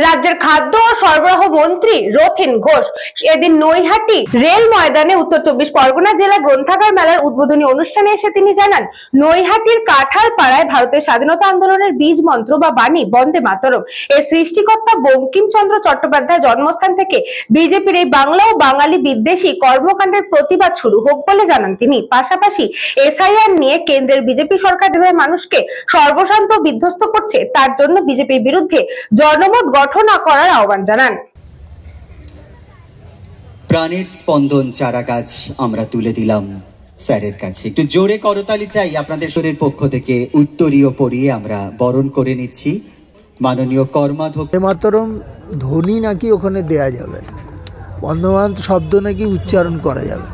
রাজ্যের খাদ্য ও সরবরাহ মন্ত্রী রথীন ঘোষ এদিন নৈহাটি রেল ময়দানে উত্তর চব্বিশ পরগনা জেলা গ্রন্থাগার মেলার উদ্বোধনী অনুষ্ঠানে এসে তিনি জানান, নৈহাটির কাঁঠালপাড়ায় ভারতের স্বাধীনতা আন্দোলনের বীজ মন্ত্র বা বাণী বন্দে মাতরম এর সৃষ্টিকর্তা বঙ্কিমচন্দ্র চট্টোপাধ্যায়ের জন্মস্থান থেকে বিজেপির এই বাংলা ও বাঙালি বিদ্বেষী কর্মকাণ্ডের প্রতিবাদ শুরু হোক বলে জানান তিনি। পাশাপাশি এসআইআর নিয়ে কেন্দ্রের বিজেপি সরকার যেভাবে মানুষকে সর্বশান্ত বিধ্বস্ত করছে তার জন্য বিজেপির বিরুদ্ধে জনমত গঠন করার আহ্বান জানান। প্রাণের স্পন্দন চারা গাছ আমরা তুলে দিলাম স্যারের কাছে, একটু জোরে করতালি চাই আপনাদের শরীরের পক্ষ থেকে। উত্তরীয় পরিয়ে আমরা বরণ করে নিচ্ছি মাননীয় কর্মাধ্যক্ষ। মাতরম ধ্বনি নাকি ওখানে দেয়া যাবে, বন্দমান শব্দ নাকি উচ্চারণ করা যাবে।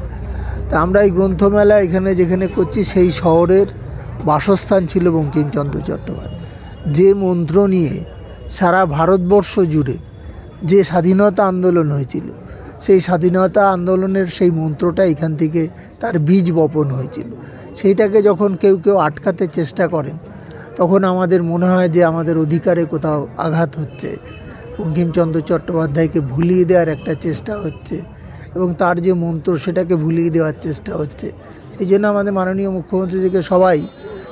তা আমরা এই গ্রন্থমেলা এখানে যেখানে করছি সেই শহরের বাসস্থান ছিল বঙ্কিমচন্দ্র চট্টোপাধ্যায়, যে মন্ত্র নিয়ে সারা ভারতবর্ষ জুড়ে যে স্বাধীনতা আন্দোলন হয়েছিল, সেই স্বাধীনতা আন্দোলনের সেই মন্ত্রটা এখান থেকে তার বীজ বপন হয়েছিল। সেইটাকে যখন কেউ কেউ আটকাতে চেষ্টা করেন তখন আমাদের মনে হয় যে আমাদের অধিকারে কোথাও আঘাত হচ্ছে, বঙ্কিমচন্দ্র চট্টোপাধ্যায়কে ভুলিয়ে দেওয়ার একটা চেষ্টা হচ্ছে এবং তার যে মন্ত্র সেটাকে ভুলিয়ে দেওয়ার চেষ্টা হচ্ছে। সেই জন্য আমাদের মাননীয় মুখ্যমন্ত্রী থেকে সবাই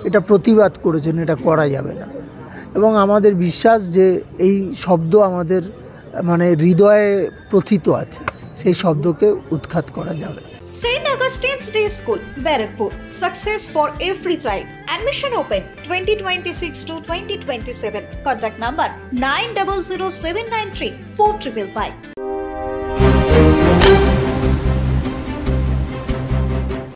এটা প্রতিবাদ করেছেন, এটা করা যাবে না। এবং আমাদের বিশ্বাস যে এই শব্দ আমাদের হৃদয়ে প্রথিত আছে, সেই শব্দকে উৎখাত করা যাবে। St. Augustine's Day School, Barrackpur. Success for every child. Admission open 2026 to 2027. Contact number 900793 4555.